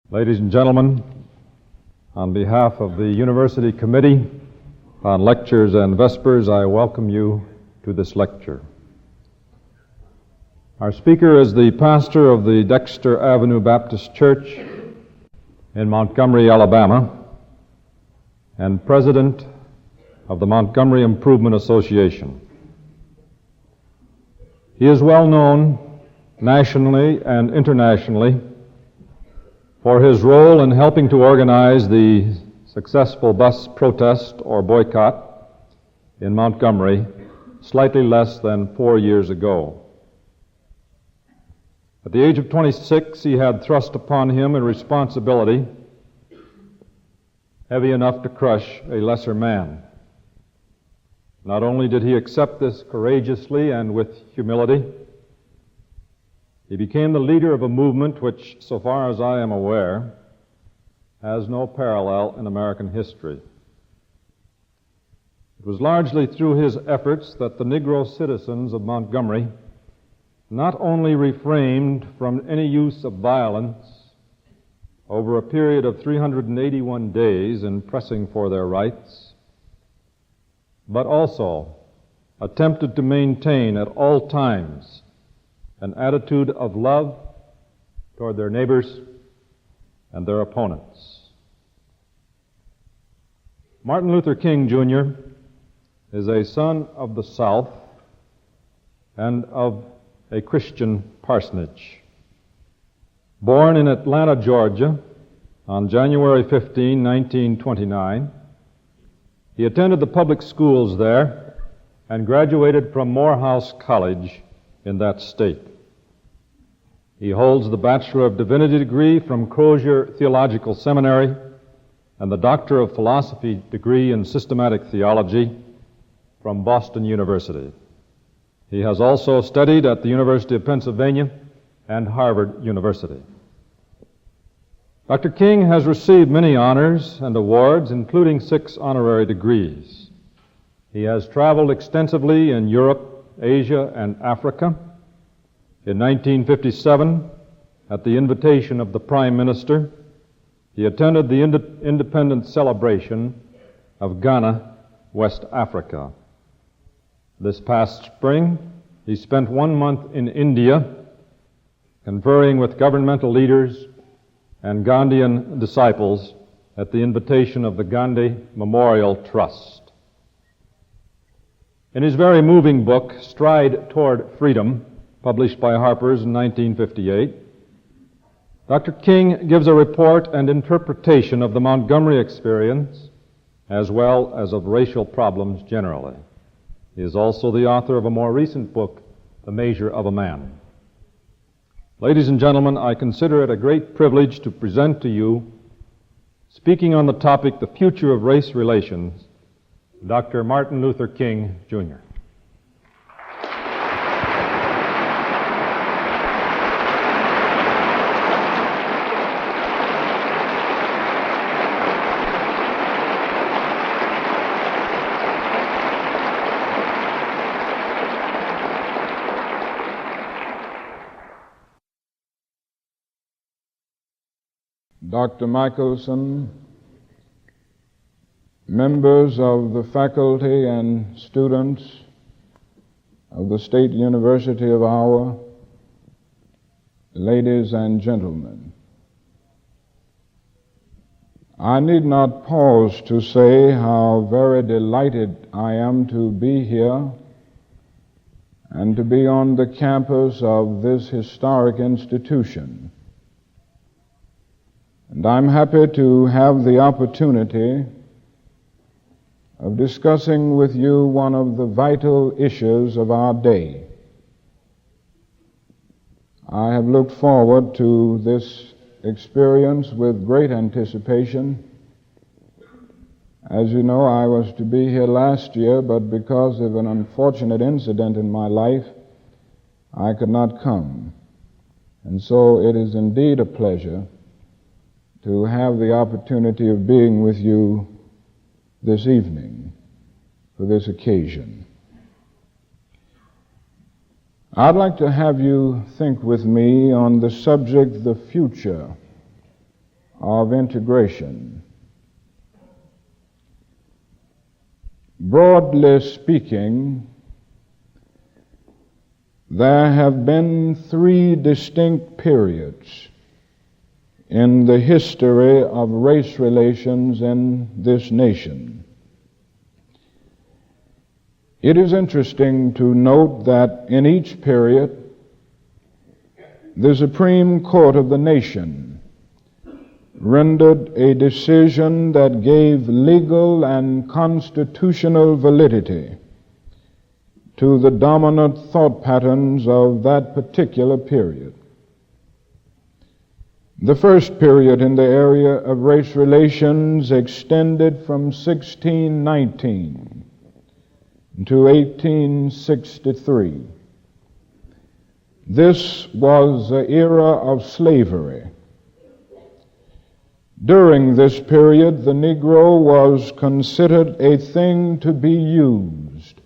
Ladies and gentlemen, on behalf of the University Committee on Lectures and Vespers, I welcome you to this lecture. Our speaker is the pastor of the Dexter Avenue Baptist Church in Montgomery, Alabama, and president of the Montgomery Improvement Association. He is well known nationally and internationally for his role in helping to organize the successful bus protest or boycott in Montgomery slightly less than 4 years ago. At the age of 26, he had thrust upon him a responsibility heavy enough to crush a lesser man. Not only did he accept this courageously and with humility, he became the leader of a movement which, so far as I am aware, has no parallel in American history. It was largely through his efforts that the Negro citizens of Montgomery not only refrained from any use of violence over a period of 381 days in pressing for their rights, but also attempted to maintain at all times an attitude of love toward their neighbors and their opponents. Martin Luther King, Jr. is a son of the South and of a Christian parsonage. Born in Atlanta, Georgia, on January 15, 1929, he attended the public schools there and graduated from Morehouse College in that state. He holds the Bachelor of Divinity degree from Crozier Theological Seminary and the Doctor of Philosophy degree in Systematic Theology from Boston University. He has also studied at the University of Pennsylvania and Harvard University. Dr. King has received many honors and awards, including 6 honorary degrees. He has traveled extensively in Europe, Asia, and Africa. In 1957, at the invitation of the Prime Minister, he attended the independence celebration of Ghana, West Africa. This past spring, he spent 1 month in India, conferring with governmental leaders and Gandhian disciples at the invitation of the Gandhi Memorial Trust. In his very moving book, Stride Toward Freedom, published by Harper's in 1958, Dr. King gives a report and interpretation of the Montgomery experience as well as of racial problems generally. He is also the author of a more recent book, The Measure of a Man. Ladies and gentlemen, I consider it a great privilege to present to you, speaking on the topic, The Future of Race Relations, Dr. Martin Luther King, Jr. Dr. Michelson, members of the faculty and students of the State University of Iowa, ladies and gentlemen, I need not pause to say how very delighted I am to be here and to be on the campus of this historic institution. And I'm happy to have the opportunity of discussing with you one of the vital issues of our day. I have looked forward to this experience with great anticipation. As you know, I was to be here last year, but because of an unfortunate incident in my life, I could not come. And so it is indeed a pleasure to have the opportunity of being with you this evening for this occasion. I'd like to have you think with me on the subject, the future of integration. Broadly speaking, there have been three distinct periods in the history of race relations in this nation. It is interesting to note that in each period, the Supreme Court of the nation rendered a decision that gave legal and constitutional validity to the dominant thought patterns of that particular period. The first period in the area of race relations extended from 1619 to 1863. This was the era of slavery. During this period, the Negro was considered a thing to be used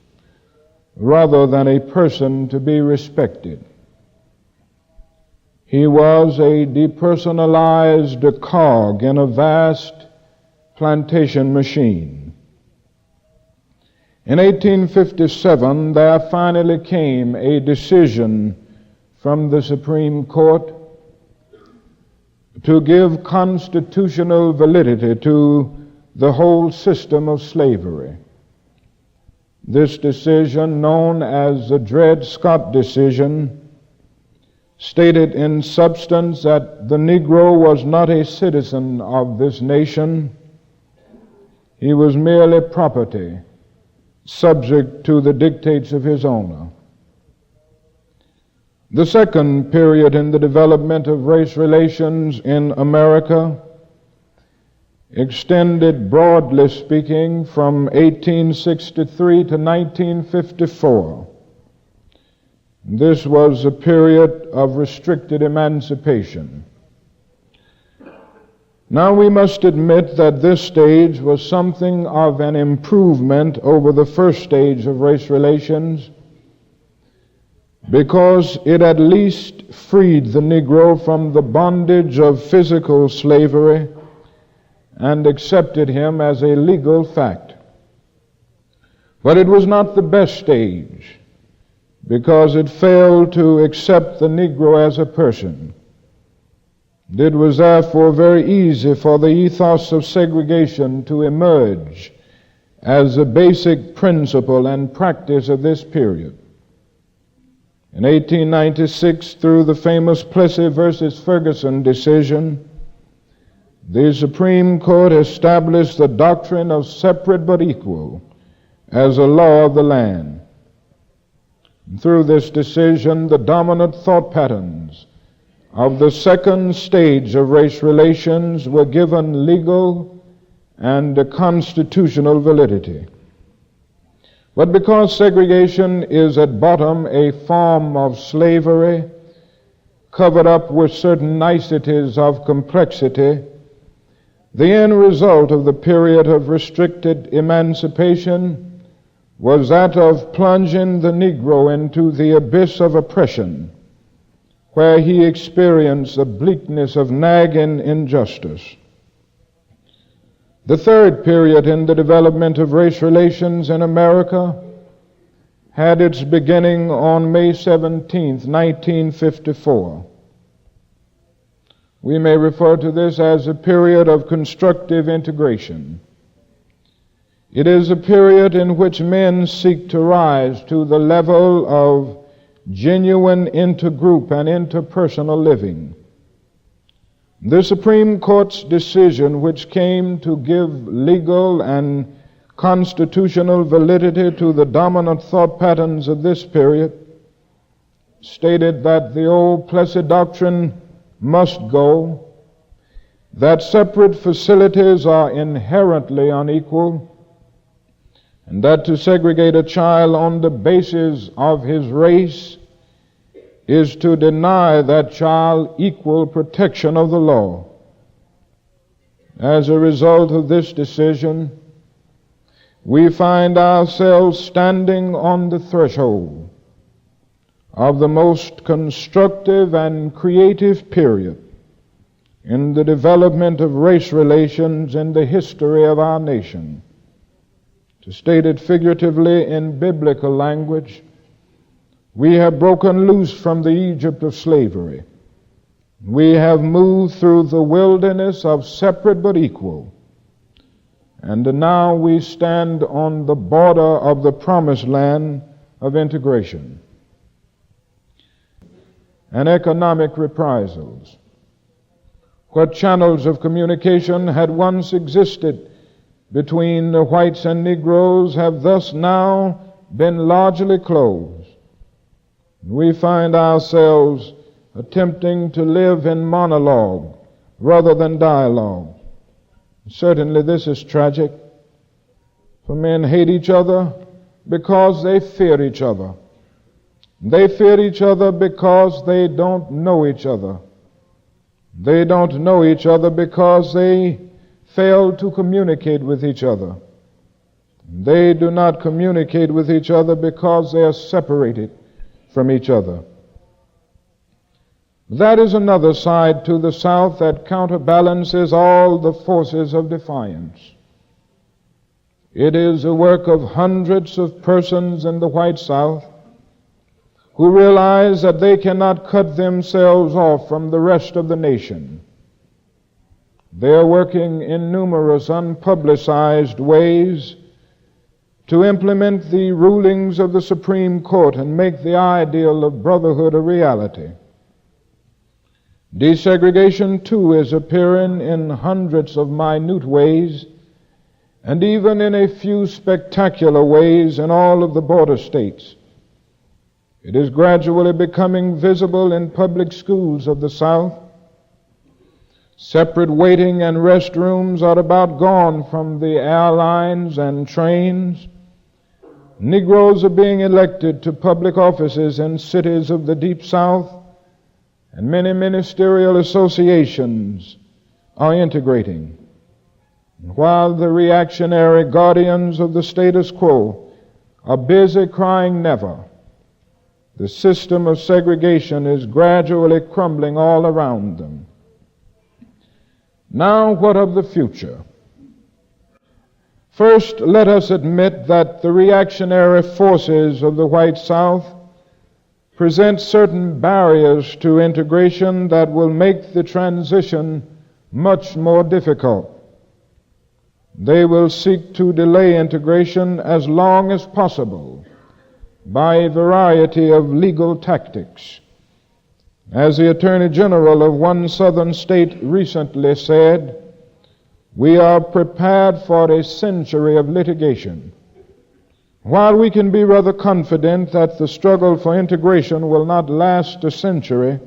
rather than a person to be respected. He was a depersonalized cog in a vast plantation machine. In 1857, there finally came a decision from the Supreme Court to give constitutional validity to the whole system of slavery. This decision, known as the Dred Scott decision, stated in substance that the Negro was not a citizen of this nation. He was merely property, subject to the dictates of his owner. The second period in the development of race relations in America extended, broadly speaking, from 1863 to 1954. This was a period of restricted emancipation. Now we must admit that this stage was something of an improvement over the first stage of race relations, because it at least freed the Negro from the bondage of physical slavery and accepted him as a legal fact. But it was not the best stage, because it failed to accept the Negro as a person. It was therefore very easy for the ethos of segregation to emerge as a basic principle and practice of this period. In 1896, through the famous Plessy versus Ferguson decision, the Supreme Court established the doctrine of separate but equal as a law of the land. Through this decision, the dominant thought patterns of the second stage of race relations were given legal and constitutional validity. But because segregation is at bottom a form of slavery, covered up with certain niceties of complexity, the end result of the period of restricted emancipation was that of plunging the Negro into the abyss of oppression, where he experienced the bleakness of nagging injustice. The third period in the development of race relations in America had its beginning on May 17, 1954. We may refer to this as a period of constructive integration. It is a period in which men seek to rise to the level of genuine intergroup and interpersonal living. The Supreme Court's decision, which came to give legal and constitutional validity to the dominant thought patterns of this period, stated that the old Plessy doctrine must go, that separate facilities are inherently unequal, and that to segregate a child on the basis of his race is to deny that child equal protection of the law. As a result of this decision, we find ourselves standing on the threshold of the most constructive and creative period in the development of race relations in the history of our nation. To state it figuratively in biblical language, we have broken loose from the Egypt of slavery. We have moved through the wilderness of separate but equal. And now we stand on the border of the promised land of integration. And economic reprisals. What channels of communication had once existed between the whites and Negroes have thus now been largely closed. We find ourselves attempting to live in monologue rather than dialogue. Certainly this is tragic, for men hate each other because they fear each other. They fear each other because they don't know each other. They don't know each other because they fail to communicate with each other. They do not communicate with each other because they are separated from each other. That is another side to the South that counterbalances all the forces of defiance. It is the work of hundreds of persons in the white South who realize that they cannot cut themselves off from the rest of the nation. They are working in numerous unpublicized ways to implement the rulings of the Supreme Court and make the ideal of brotherhood a reality. Desegregation, too, is appearing in hundreds of minute ways, and even in a few spectacular ways in all of the border states. It is gradually becoming visible in public schools of the South. Separate waiting and restrooms are about gone from the airlines and trains. Negroes are being elected to public offices in cities of the Deep South, and many ministerial associations are integrating. While the reactionary guardians of the status quo are busy crying never, the system of segregation is gradually crumbling all around them. Now, what of the future? First, let us admit that the reactionary forces of the white South present certain barriers to integration that will make the transition much more difficult. They will seek to delay integration as long as possible by a variety of legal tactics. As the Attorney General of one southern state recently said, we are prepared for a century of litigation. While we can be rather confident that the struggle for integration will not last a century,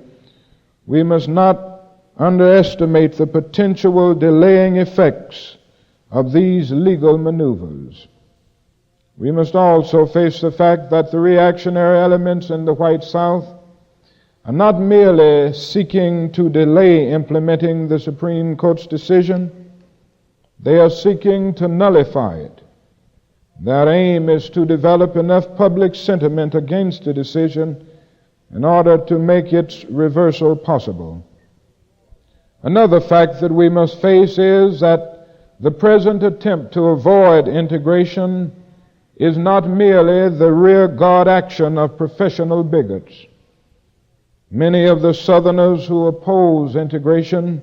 we must not underestimate the potential delaying effects of these legal maneuvers. We must also face the fact that the reactionary elements in the white South are not merely seeking to delay implementing the Supreme Court's decision, they are seeking to nullify it. Their aim is to develop enough public sentiment against the decision in order to make its reversal possible. Another fact that we must face is that the present attempt to avoid integration is not merely the rearguard action of professional bigots. Many of the Southerners who oppose integration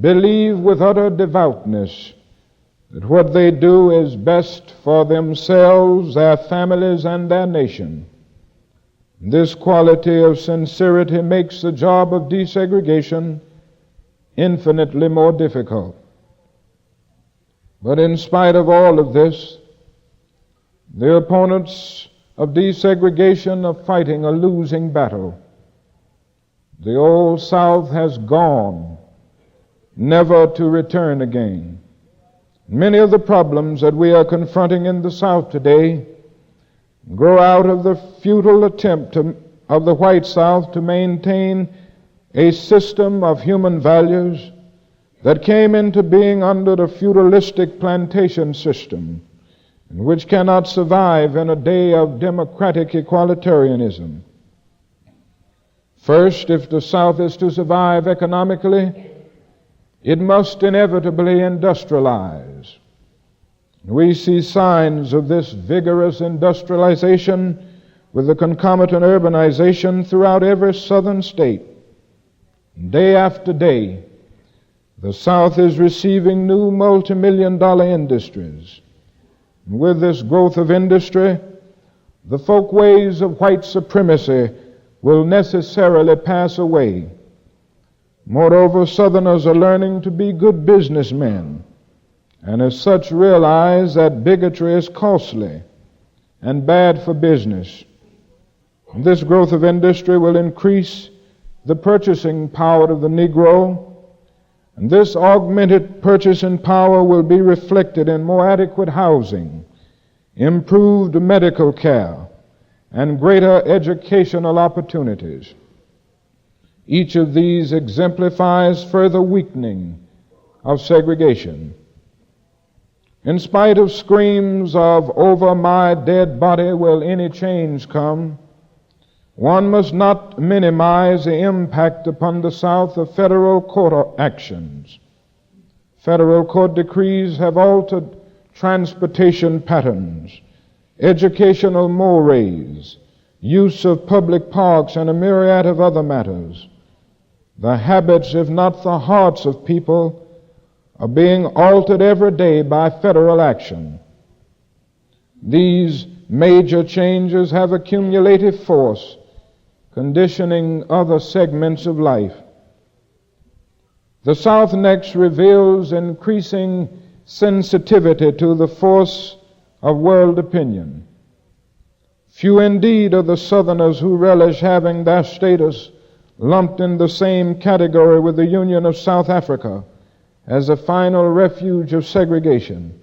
believe with utter devoutness that what they do is best for themselves, their families, and their nation. This quality of sincerity makes the job of desegregation infinitely more difficult. But in spite of all of this, the opponents of desegregation are fighting a losing battle. The old South has gone, never to return again. Many of the problems that we are confronting in the South today grow out of the futile attempt of the white South to maintain a system of human values that came into being under the feudalistic plantation system, and which cannot survive in a day of democratic equalitarianism. First, if the South is to survive economically, it must inevitably industrialize. We see signs of this vigorous industrialization with the concomitant urbanization throughout every southern state. Day after day, the South is receiving new multi-million-dollar industries. And with this growth of industry, the folkways of white supremacy will necessarily pass away. Moreover, Southerners are learning to be good businessmen, and as such realize that bigotry is costly and bad for business. This growth of industry will increase the purchasing power of the Negro, and this augmented purchasing power will be reflected in more adequate housing, improved medical care, and greater educational opportunities. Each of these exemplifies further weakening of segregation. In spite of screams of "over my dead body will any change come," one must not minimize the impact upon the South of federal court actions. Federal court decrees have altered transportation patterns, educational mores, use of public parks, and a myriad of other matters. The habits, if not the hearts of people, are being altered every day by federal action. These major changes have a cumulative force, conditioning other segments of life. The South next reveals increasing sensitivity to the force of world opinion. Few indeed are the Southerners who relish having their status lumped in the same category with the Union of South Africa as a final refuge of segregation.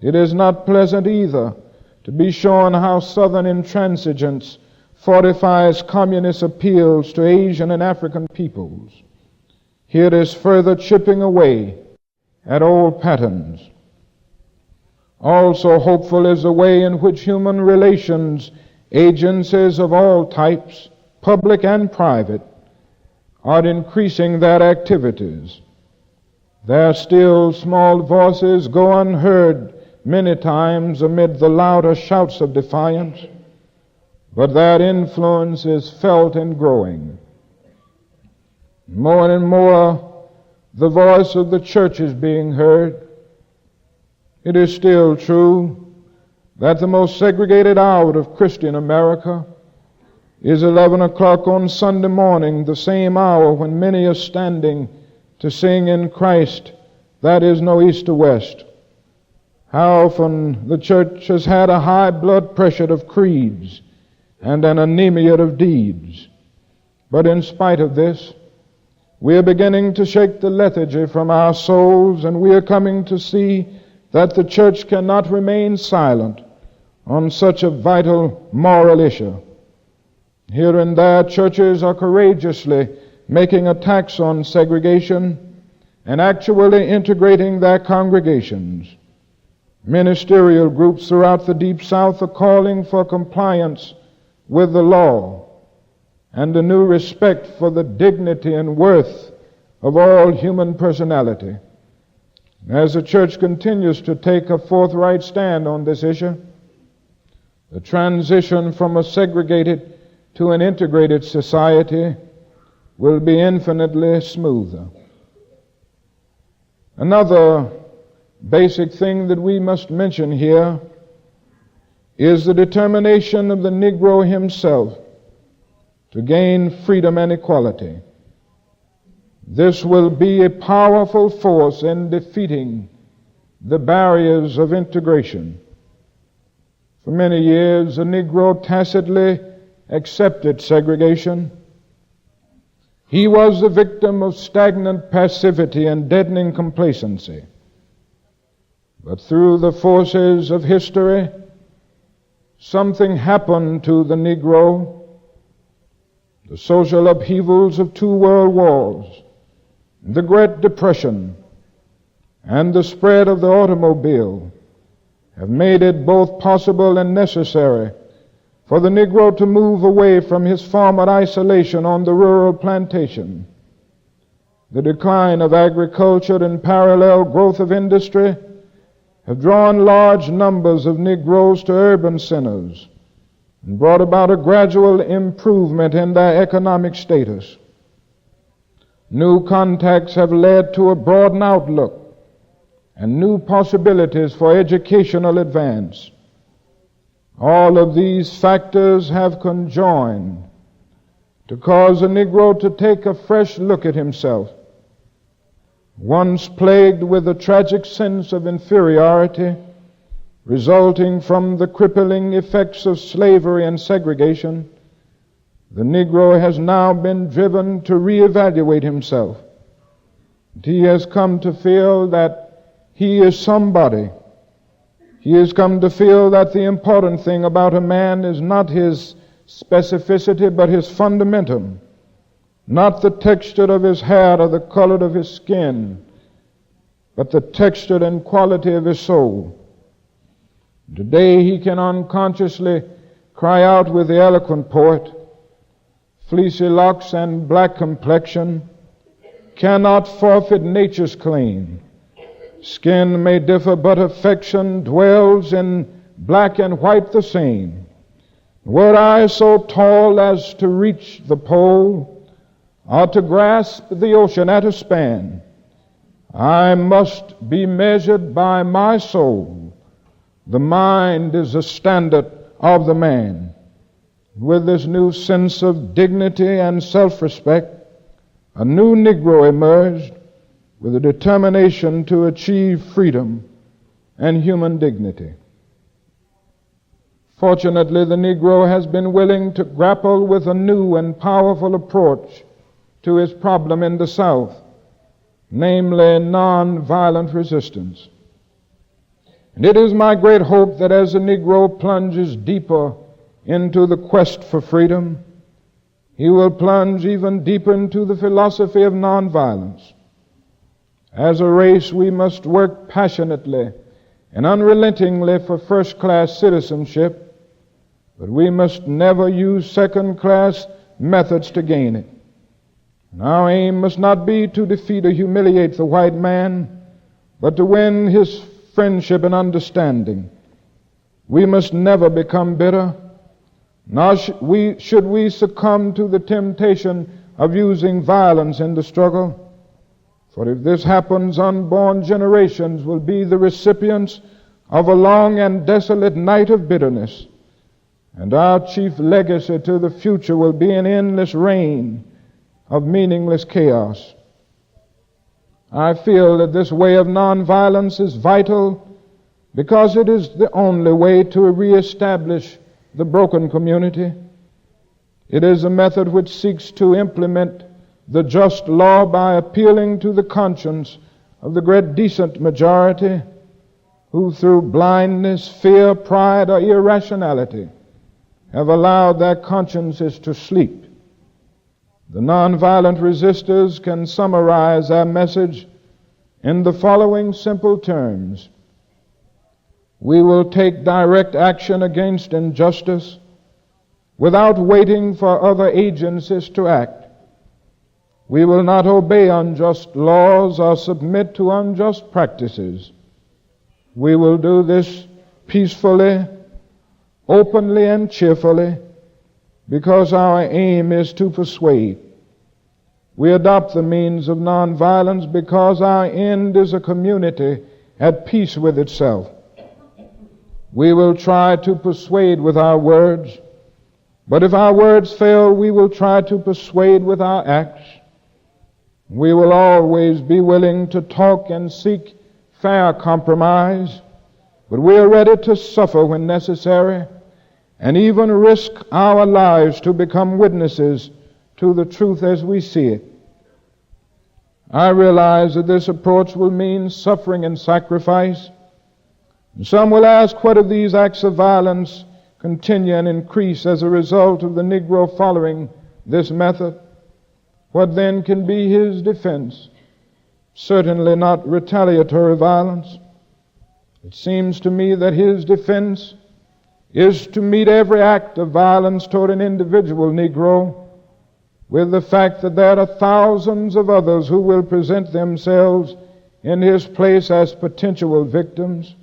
It is not pleasant either to be shown how Southern intransigence fortifies communist appeals to Asian and African peoples. Here it is further chipping away at old patterns. Also hopeful is the way in which human relations agencies of all types, public and private, are increasing their activities. Their still small voices go unheard many times amid the louder shouts of defiance, but their influence is felt and growing. More and more, the voice of the church is being heard. It is still true that the most segregated hour of Christian America is 11 o'clock on Sunday morning, the same hour when many are standing to sing in Christ, that is no east or west. How often the church has had a high blood pressure of creeds and an anemia of deeds. But in spite of this, we are beginning to shake the lethargy from our souls, and we are coming to see that the church cannot remain silent on such a vital moral issue. Here and there, churches are courageously making attacks on segregation and actually integrating their congregations. Ministerial groups throughout the Deep South are calling for compliance with the law and a new respect for the dignity and worth of all human personality. As the church continues to take a forthright stand on this issue, the transition from a segregated to an integrated society will be infinitely smoother. Another basic thing that we must mention here is the determination of the Negro himself to gain freedom and equality. This will be a powerful force in defeating the barriers of integration. For many years, the Negro tacitly accepted segregation. He was the victim of stagnant passivity and deadening complacency. But through the forces of history, something happened to the Negro. The social upheavals of 2 world wars, the Great Depression, and the spread of the automobile have made it both possible and necessary for the Negro to move away from his former isolation on the rural plantation. The decline of agriculture and parallel growth of industry have drawn large numbers of Negroes to urban centers and brought about a gradual improvement in their economic status. New contacts have led to a broadened outlook and new possibilities for educational advance. All of these factors have conjoined to cause a Negro to take a fresh look at himself. Once plagued with a tragic sense of inferiority resulting from the crippling effects of slavery and segregation, the Negro has now been driven to reevaluate himself. He has come to feel that he is somebody. He has come to feel that the important thing about a man is not his specificity, but his fundamentum, not the texture of his hair or the color of his skin, but the texture and quality of his soul. Today he can unconsciously cry out with the eloquent poet, "Fleecy locks and black complexion cannot forfeit nature's claim. Skin may differ, but affection dwells in black and white the same. Were I so tall as to reach the pole, or to grasp the ocean at a span, I must be measured by my soul. The mind is the standard of the man." With this new sense of dignity and self-respect, a new Negro emerged with a determination to achieve freedom and human dignity. Fortunately, the Negro has been willing to grapple with a new and powerful approach to his problem in the South, namely nonviolent resistance. And it is my great hope that as the Negro plunges deeper into the quest for freedom, he will plunge even deeper into the philosophy of nonviolence. As a race, we must work passionately and unrelentingly for first-class citizenship, but we must never use second-class methods to gain it. And our aim must not be to defeat or humiliate the white man, but to win his friendship and understanding. We must never become bitter, nor should we succumb to the temptation of using violence in the struggle. For if this happens, unborn generations will be the recipients of a long and desolate night of bitterness, and our chief legacy to the future will be an endless reign of meaningless chaos. I feel that this way of nonviolence is vital because it is the only way to reestablish the broken community. It is a method which seeks to implement the just law by appealing to the conscience of the great decent majority who through blindness, fear, pride, or irrationality have allowed their consciences to sleep. The nonviolent resistors can summarize their message in the following simple terms. We will take direct action against injustice without waiting for other agencies to act. We will not obey unjust laws or submit to unjust practices. We will do this peacefully, openly, and cheerfully because our aim is to persuade. We adopt the means of nonviolence because our end is a community at peace with itself. We will try to persuade with our words, but if our words fail, we will try to persuade with our acts. We will always be willing to talk and seek fair compromise, but we are ready to suffer when necessary and even risk our lives to become witnesses to the truth as we see it. I realize that this approach will mean suffering and sacrifice. And some will ask whether these acts of violence continue and increase as a result of the Negro following this method. What then can be his defense? Certainly not retaliatory violence. It seems to me that his defense is to meet every act of violence toward an individual Negro with the fact that there are thousands of others who will present themselves in his place as potential victims.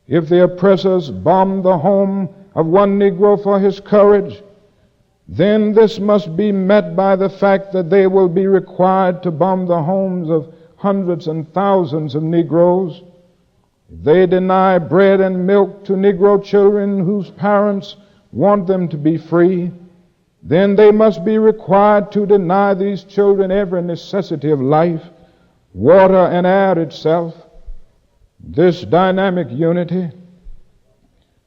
If the oppressors bomb the home of one Negro for his courage, then this must be met by the fact that they will be required to bomb the homes of hundreds and thousands of Negroes. If they deny bread and milk to Negro children whose parents want them to be free, then they must be required to deny these children every necessity of life, water and air itself. This dynamic unity,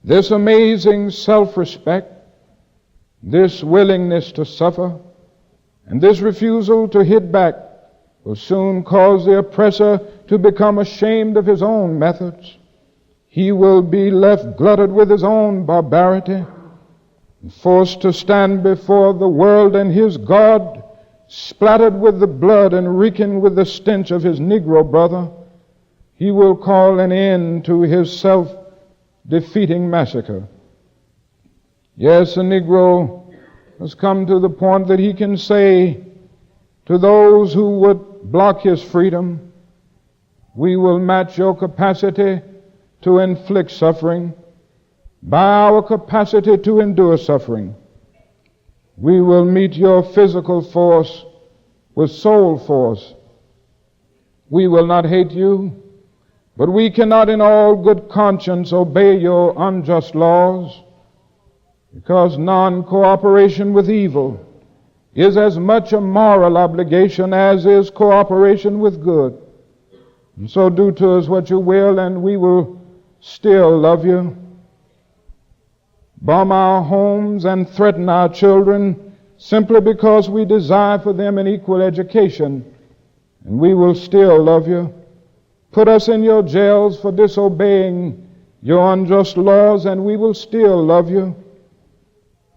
this amazing self-respect, this willingness to suffer, and this refusal to hit back will soon cause the oppressor to become ashamed of his own methods. He will be left glutted with his own barbarity, forced to stand before the world and his God, splattered with the blood and reeking with the stench of his Negro brother. He will call an end to his self-defeating massacre. Yes, a Negro has come to the point that he can say to those who would block his freedom, we will match your capacity to inflict suffering by our capacity to endure suffering. We will meet your physical force with soul force. We will not hate you, but we cannot in all good conscience obey your unjust laws, because non-cooperation with evil is as much a moral obligation as is cooperation with good. And so do to us what you will, and we will still love you. Bomb our homes and threaten our children simply because we desire for them an equal education, and we will still love you. Put us in your jails for disobeying your unjust laws, and we will still love you.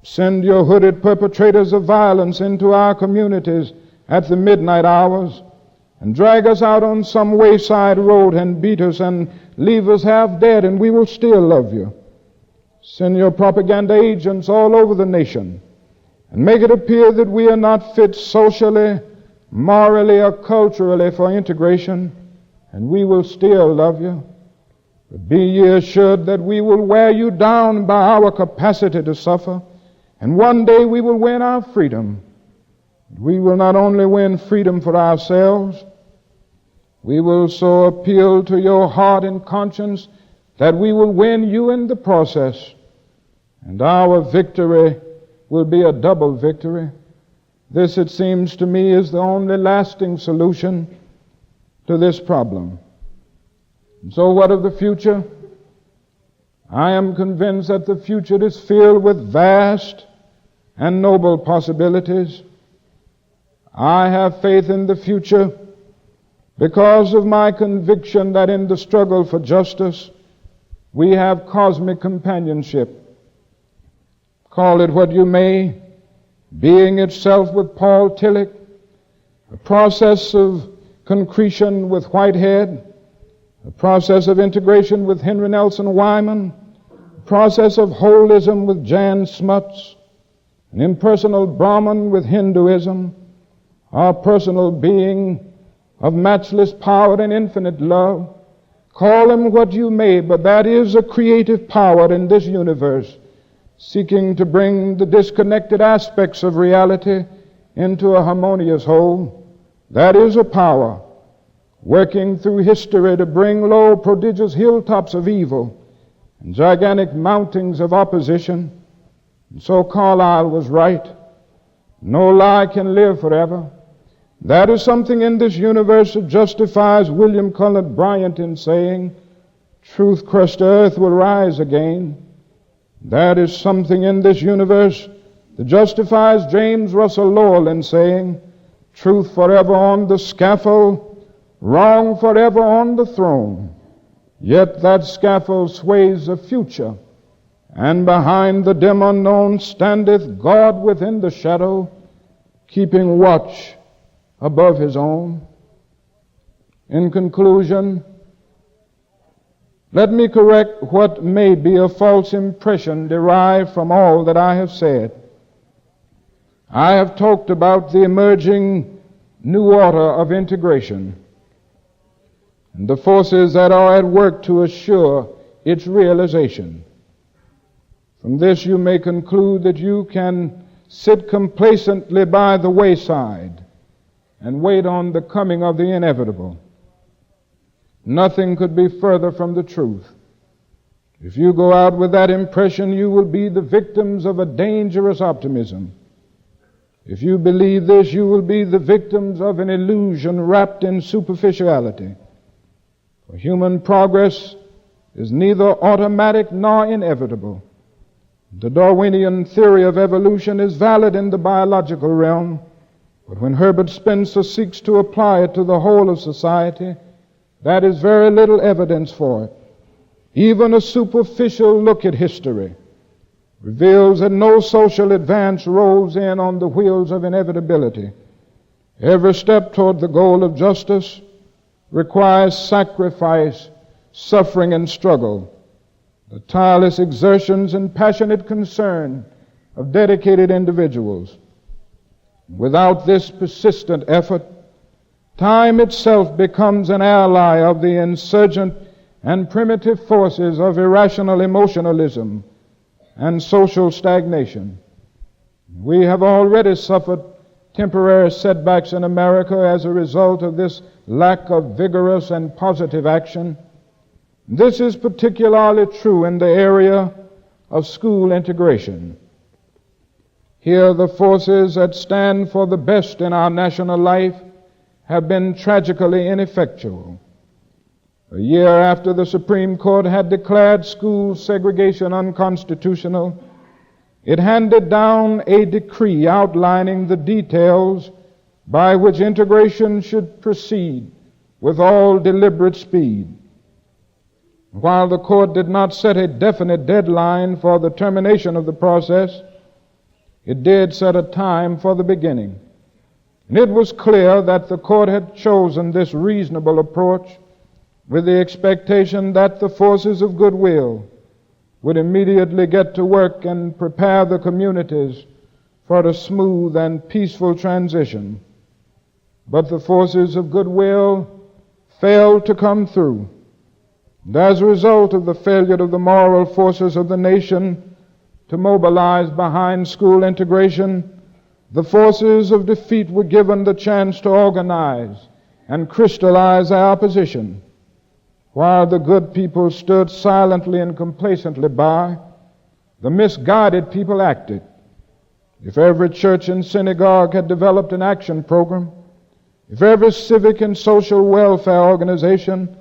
Send your hooded perpetrators of violence into our communities at the midnight hours, and drag us out on some wayside road and beat us and leave us half dead, and we will still love you. Send your propaganda agents all over the nation and make it appear that we are not fit socially, morally, or culturally for integration, and we will still love you. But be ye assured that we will wear you down by our capacity to suffer, and one day we will win our freedom. We will not only win freedom for ourselves, we will so appeal to your heart and conscience that we will win you in the process, and our victory will be a double victory. This, it seems to me, is the only lasting solution to this problem. And so what of the future? I am convinced that the future is filled with vast and noble possibilities. I have faith in the future because of my conviction that in the struggle for justice, we have cosmic companionship. Call it what you may, being itself with Paul Tillich, a process of concretion with Whitehead, a process of integration with Henry Nelson Wyman, a process of holism with Jan Smuts, an impersonal Brahman with Hinduism, our personal being of matchless power and infinite love. Call them what you may, but that is a creative power in this universe, seeking to bring the disconnected aspects of reality into a harmonious whole. That is a power working through history to bring low prodigious hilltops of evil and gigantic mountings of opposition. And so Carlyle was right. No lie can live forever. That is something in this universe that justifies William Cullen Bryant in saying, truth-crushed earth will rise again. That is something in this universe that justifies James Russell Lowell in saying, truth forever on the scaffold, wrong forever on the throne. Yet that scaffold sways the future, and behind the dim unknown standeth God within the shadow, keeping watch above his own. In conclusion, Let me correct what may be a false impression derived from all that I have said. I have talked about the emerging new order of integration and the forces that are at work to assure its realization. From this you may conclude that you can sit complacently by the wayside and wait on the coming of the inevitable. Nothing could be further from the truth. If you go out with that impression, you will be the victims of a dangerous optimism. If you believe this, you will be the victims of an illusion wrapped in superficiality. For human progress is neither automatic nor inevitable. The Darwinian theory of evolution is valid in the biological realm, but when Herbert Spencer seeks to apply it to the whole of society, that is very little evidence for it. Even a superficial look at history reveals that no social advance rolls in on the wheels of inevitability. Every step toward the goal of justice requires sacrifice, suffering, and struggle, the tireless exertions and passionate concern of dedicated individuals. Without this persistent effort, time itself becomes an ally of the insurgent and primitive forces of irrational emotionalism and social stagnation. We have already suffered temporary setbacks in America as a result of this lack of vigorous and positive action. This is particularly true in the area of school integration. Here the forces that stand for the best in our national life have been tragically ineffectual. A year after the Supreme Court had declared school segregation unconstitutional, it handed down a decree outlining the details by which integration should proceed with all deliberate speed. While the court did not set a definite deadline for the termination of the process, it did set a time for the beginning. And it was clear that the court had chosen this reasonable approach with the expectation that the forces of goodwill would immediately get to work and prepare the communities for a smooth and peaceful transition. But the forces of goodwill failed to come through. And as a result of the failure of the moral forces of the nation to mobilize behind school integration, the forces of defeat were given the chance to organize and crystallize their opposition. While the good people stood silently and complacently by, the misguided people acted. If every church and synagogue had developed an action program, if every civic and social welfare organization,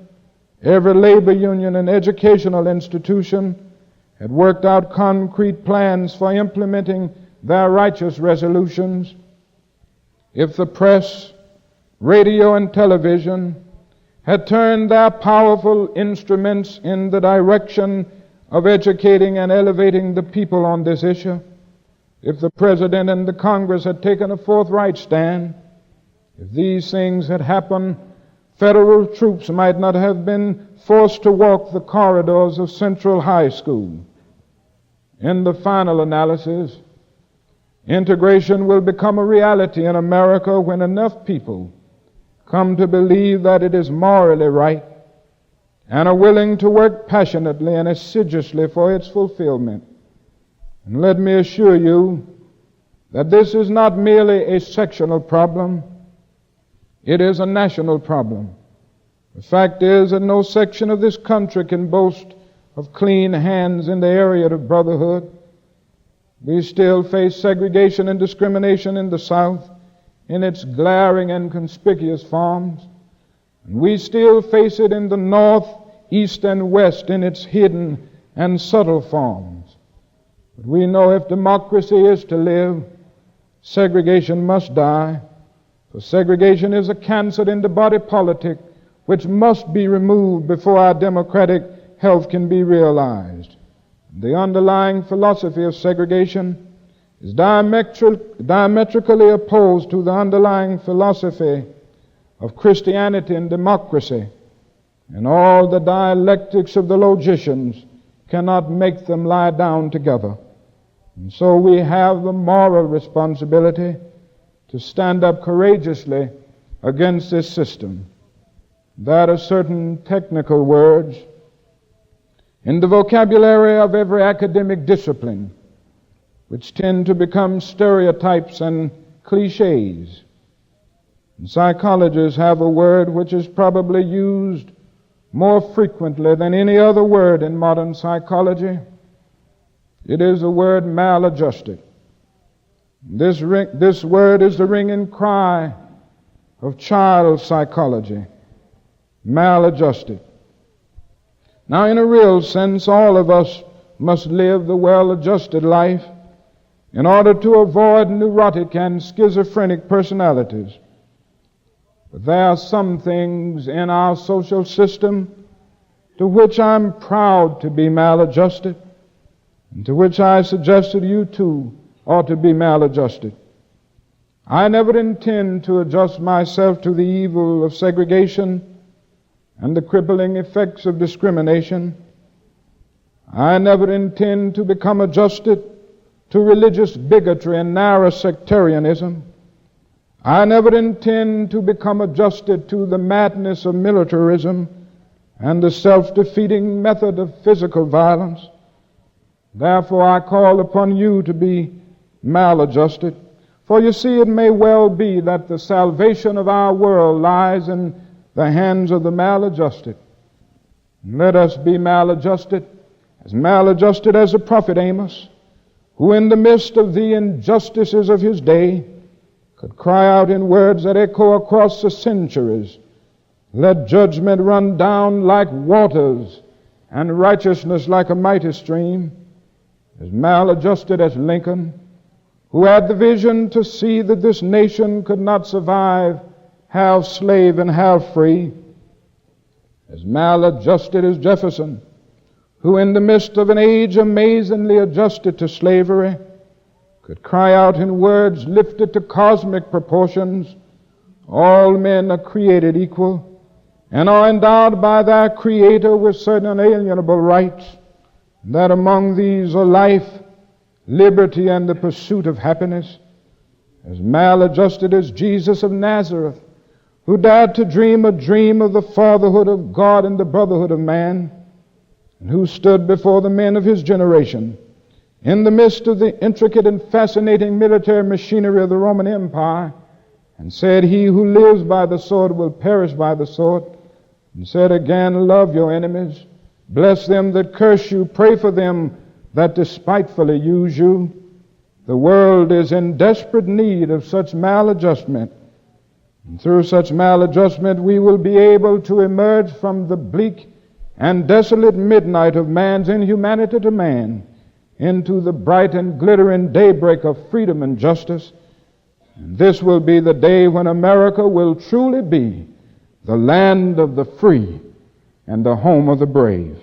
every labor union and educational institution had worked out concrete plans for implementing their righteous resolutions, if the press, radio, and television had turned their powerful instruments in the direction of educating and elevating the people on this issue, if the President and the Congress had taken a forthright stand, if these things had happened, federal troops might not have been forced to walk the corridors of Central High School. In the final analysis, integration will become a reality in America when enough people come to believe that it is morally right and are willing to work passionately and assiduously for its fulfillment. And let me assure you that this is not merely a sectional problem, it is a national problem. The fact is that no section of this country can boast of clean hands in the area of brotherhood. We still face segregation and discrimination in the South in its glaring and conspicuous forms. And we still face it in the North, East, and West in its hidden and subtle forms. But we know if democracy is to live, segregation must die. For segregation is a cancer in the body politic which must be removed before our democratic health can be realized. The underlying philosophy of segregation is diametrically opposed to the underlying philosophy of Christianity and democracy. and all the dialectics of the logicians cannot make them lie down together. And so we have the moral responsibility to stand up courageously against this system. There are certain technical words in the vocabulary of every academic discipline which tend to become stereotypes and cliches. And psychologists have a word which is probably used more frequently than any other word in modern psychology. It is the word maladjusted. This word is the ringing cry of child psychology. Maladjusted. Now, in a real sense, all of us must live the well-adjusted life in order to avoid neurotic and schizophrenic personalities. But there are some things in our social system to which I'm proud to be maladjusted, and to which I suggested you too ought to be maladjusted. I never intend to adjust myself to the evil of segregation and the crippling effects of discrimination. I never intend to become adjusted to religious bigotry and narrow sectarianism. I never intend to become adjusted to the madness of militarism and the self-defeating method of physical violence. Therefore, I call upon you to be maladjusted. For you see, it may well be that the salvation of our world lies in the hands of the maladjusted. Let us be maladjusted as the prophet Amos, who in the midst of the injustices of his day could cry out in words that echo across the centuries, "Let judgment run down like waters, and righteousness like a mighty stream." As maladjusted as Lincoln, who had the vision to see that this nation could not survive half slave and half free. As maladjusted as Jefferson, who in the midst of an age amazingly adjusted to slavery could cry out in words lifted to cosmic proportions, "All men are created equal and are endowed by their Creator with certain unalienable rights, that among these are life, liberty, and the pursuit of happiness." As maladjusted as Jesus of Nazareth, who dared to dream a dream of the fatherhood of God and the brotherhood of man, and who stood before the men of his generation in the midst of the intricate and fascinating military machinery of the Roman Empire, and said, "He who lives by the sword will perish by the sword," and said again, "Love your enemies, bless them that curse you, pray for them that despitefully use you." The world is in desperate need of such maladjustment. And through such maladjustment we will be able to emerge from the bleak and desolate midnight of man's inhumanity to man into the bright and glittering daybreak of freedom and justice. And this will be the day when America will truly be the land of the free and the home of the brave.